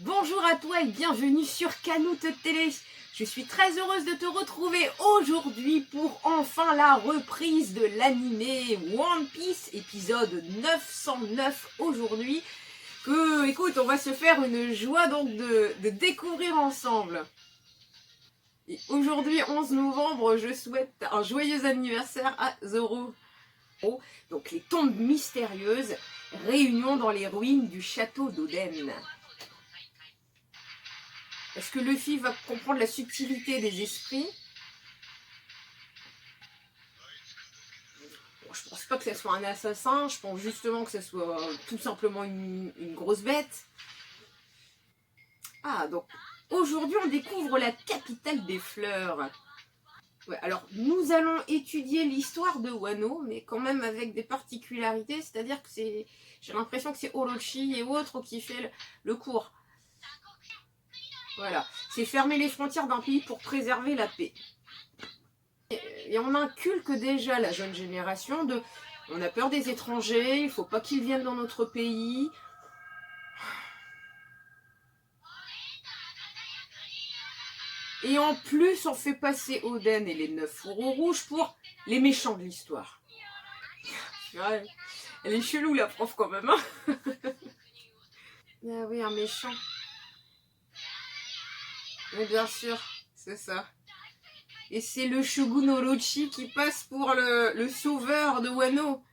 Bonjour à toi et bienvenue sur Canute Télé. Je suis très heureuse de te retrouver aujourd'hui pour enfin la reprise de l'animé One Piece, épisode 909 aujourd'hui. Écoute, on va se faire une joie donc de découvrir ensemble. Et aujourd'hui, 11 novembre, je souhaite un joyeux anniversaire à Zoro. Donc les tombes mystérieuses, réunion dans les ruines du château d'Oden. Est-ce que Luffy va comprendre la subtilité des esprits? Bon, je pense pas que ce soit un assassin, je pense justement que ce soit tout simplement une grosse bête. Ah, donc aujourd'hui on découvre la capitale des fleurs. Ouais, alors nous allons étudier l'histoire de Wano, mais quand même avec des particularités, c'est-à-dire que j'ai l'impression que c'est Orochi et autres qui fait le cours. Voilà, c'est fermer les frontières d'un pays pour préserver la paix. Et on inculque déjà la jeune génération de on a peur des étrangers, il ne faut pas qu'ils viennent dans notre pays. Et en plus, on fait passer Oden et les 9 fourreaux rouges pour les méchants de l'histoire. Ouais, elle est chelou la prof quand même. Hein. Ah oui, un méchant. Mais bien sûr, c'est ça. Et c'est le Shogun Orochi qui passe pour le sauveur de Wano.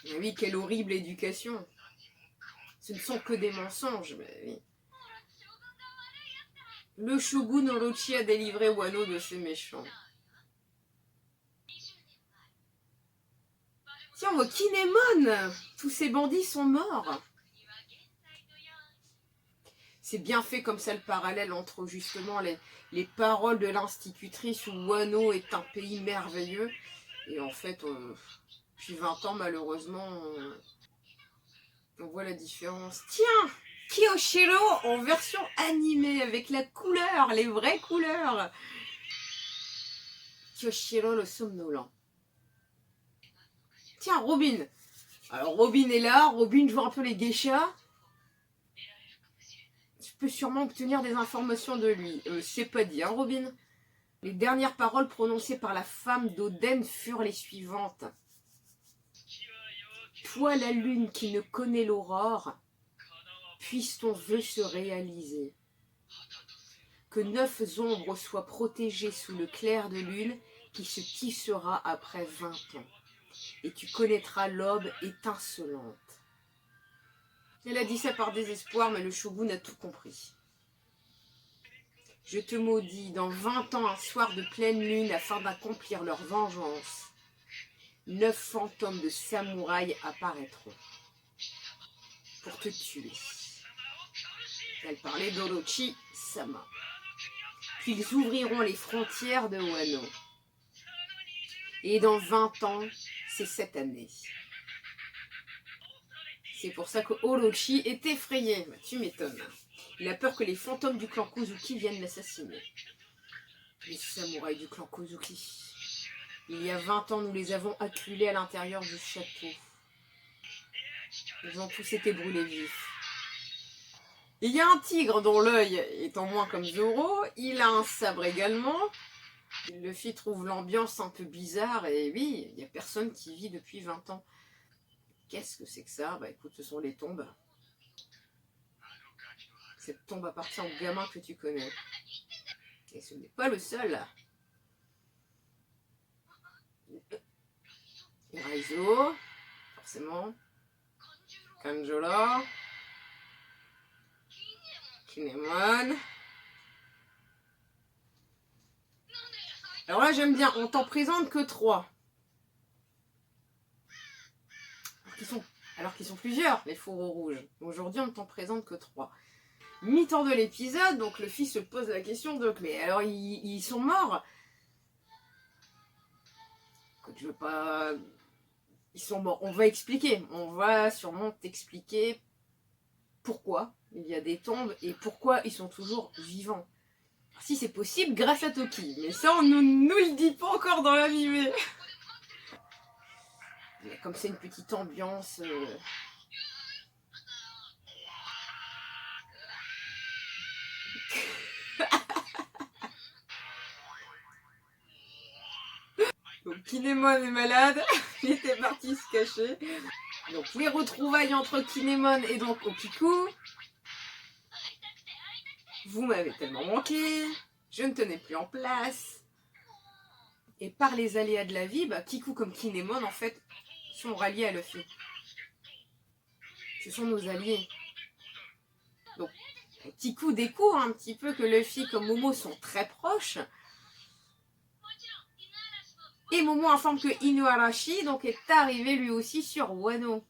Mais oui, quelle horrible éducation. Ce ne sont que des mensonges, mais oui. Le Shogun Orochi a délivré Wano de ses méchants. Tiens, on voit Kinemon. Tous ces bandits sont morts. C'est bien fait comme ça le parallèle entre justement les paroles de l'institutrice où Wano est un pays merveilleux. Et en fait, depuis 20 ans, malheureusement, on voit la différence. Tiens, Kiyoshiro en version animée avec la couleur, les vraies couleurs. Kiyoshiro le somnolent. Tiens, Robin. Alors Robin est là, Robin joue un peu les geishas. Tu peux sûrement obtenir des informations de lui. C'est pas dit, hein, Robin. Les dernières paroles prononcées par la femme d'Oden furent les suivantes. Toi la lune qui ne connaît l'aurore, puisse ton vœu se réaliser. Que 9 ombres soient protégées sous le clair de lune qui se tissera après 20 ans. Et tu connaîtras l'aube étincelante. Elle a dit ça par désespoir, mais le shogun a tout compris. Je te maudis dans 20 ans un soir de pleine lune afin d'accomplir leur vengeance. 9 fantômes de samouraïs apparaîtront pour te tuer. Elle parlait d'Orochi Sama. Puis ils ouvriront les frontières de Wano. Et dans 20 ans, c'est cette année. C'est pour ça que Orochi est effrayé. Bah, tu m'étonnes. Il a peur que les fantômes du clan Kozuki viennent l'assassiner. Les samouraïs du clan Kozuki. Il y a 20 ans, nous les avons acculés à l'intérieur du château. Ils ont tous été brûlés vifs. Il y a un tigre dont l'œil est en moins comme Zoro. Il a un sabre également. Luffy trouve l'ambiance un peu bizarre. Et oui, il n'y a personne qui vit depuis 20 ans. Qu'est-ce que c'est que ça? Bah écoute, ce sont les tombes. Cette tombe appartient au gamin que tu connais. Et ce n'est pas le seul. Iraizo, forcément. Kanjuro. Kinemon. Alors là, j'aime bien. On t'en présente que 3. Alors qu'ils sont plusieurs, les fourreaux rouges. Aujourd'hui, on ne t'en présente que 3. Mi-temps de l'épisode, donc le fils se pose la question de mais alors ils sont morts. Écoute, je veux pas. Ils sont morts. On va expliquer. On va sûrement t'expliquer pourquoi il y a des tombes et pourquoi ils sont toujours vivants. Alors, si c'est possible, grâce à Toki. Mais ça, on ne nous le dit pas encore dans l'animé. Comme c'est une petite ambiance. Kinemon est malade, il était parti se cacher. Donc les retrouvailles entre Kinemon et donc Okiku. Vous m'avez tellement manqué, je ne tenais plus en place. Et par les aléas de la vie, Kiku comme Kinemon en fait sont ralliés à Luffy. Ce sont nos alliés. Donc Kiku découvre un petit peu que Luffy comme Momo sont très proches. Et Momo informe que Inuarashi donc, est arrivé lui aussi sur Wano.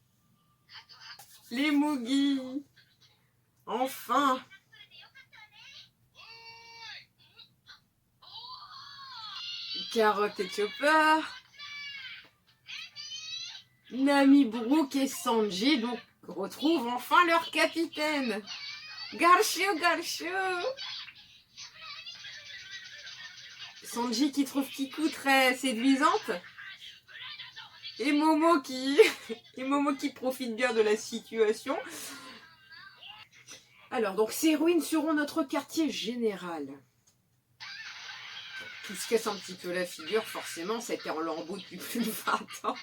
Les Mugi. Enfin. Carotte et Chopper. Nami, Brook et Sanji donc retrouvent enfin leur capitaine. Garchio, Garchio. Sanji qui trouve Kiku très séduisante. Et Momo qui profite bien de la situation. Alors, donc ces ruines seront notre quartier général. Tout se casse un petit peu la figure, forcément, ça a été en lambeaux depuis plus de 20 ans.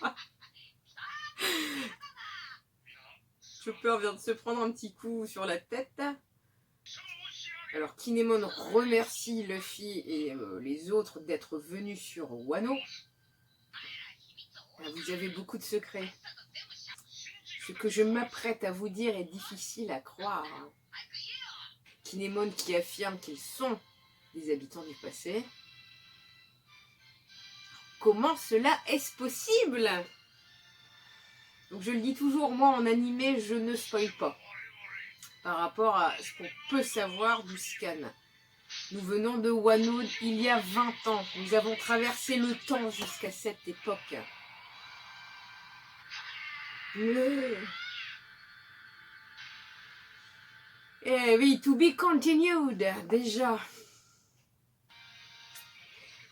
Chopper vient de se prendre un petit coup sur la tête. Alors Kinemon remercie Luffy et les autres d'être venus sur Wano. Vous avez beaucoup de secrets. Ce que je m'apprête à vous dire est difficile à croire. Kinemon qui affirme qu'ils sont des habitants du passé. Comment cela est-ce possible? Donc je le dis toujours, moi en animé, je ne spoil pas. Par rapport à ce qu'on peut savoir du scan. Nous venons de Wano il y a 20 ans. Nous avons traversé le temps jusqu'à cette époque. Eh oui, to be continued, déjà.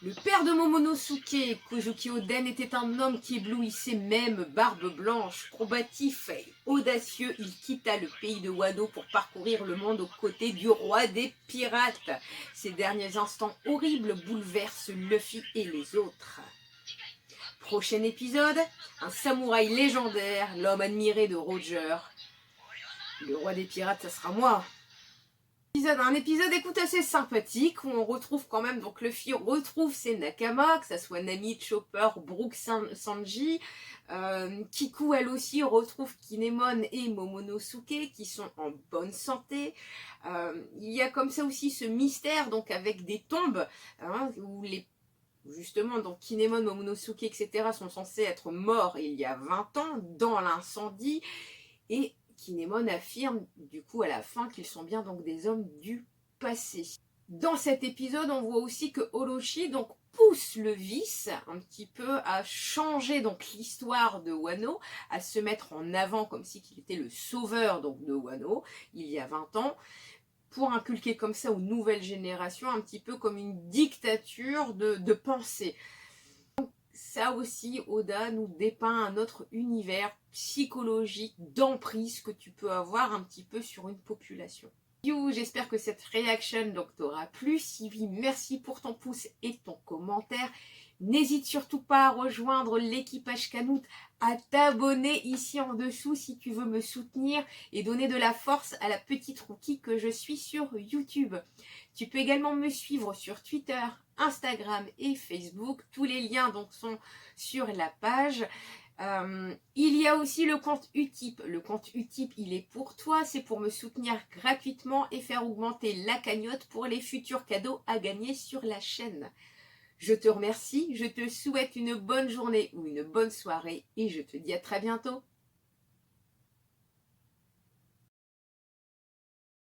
Le père de Momonosuke, Kozuki Oden, était un homme qui éblouissait même, barbe blanche, combatif et audacieux. Il quitta le pays de Wano pour parcourir le monde aux côtés du roi des pirates. Ces derniers instants horribles bouleversent Luffy et les autres. Prochain épisode, un samouraï légendaire, l'homme admiré de Roger. Le roi des pirates, ça sera moi. Un épisode, écoute, assez sympathique où on retrouve quand même, donc Luffy retrouve ses Nakama, que ça soit Nami, Chopper, Brook, Sanji. Kiku, elle aussi, retrouve Kinemon et Momonosuke qui sont en bonne santé. Il y a comme ça aussi ce mystère, donc avec des tombes, où justement, donc Kinemon, Momonosuke, etc. sont censés être morts il y a 20 ans dans l'incendie. Et Kinemon affirme du coup à la fin qu'ils sont bien donc des hommes du passé. Dans cet épisode, on voit aussi que Orochi donc pousse le vice un petit peu à changer donc l'histoire de Wano, à se mettre en avant comme si qu'il était le sauveur donc de Wano il y a 20 ans, pour inculquer comme ça aux nouvelles générations un petit peu comme une dictature de pensée. Ça aussi, Oda nous dépeint un autre univers psychologique d'emprise que tu peux avoir un petit peu sur une population. J'espère que cette réaction t'aura plu. Si oui, merci pour ton pouce et ton commentaire. N'hésite surtout pas à rejoindre l'équipage Canoute, à t'abonner ici en dessous si tu veux me soutenir et donner de la force à la petite rookie que je suis sur YouTube. Tu peux également me suivre sur Twitter, Instagram et Facebook. Tous les liens donc sont sur la page. Il y a aussi le compte Utip. Le compte Utip, il est pour toi. C'est pour me soutenir gratuitement et faire augmenter la cagnotte pour les futurs cadeaux à gagner sur la chaîne. Je te remercie, je te souhaite une bonne journée ou une bonne soirée et je te dis à très bientôt.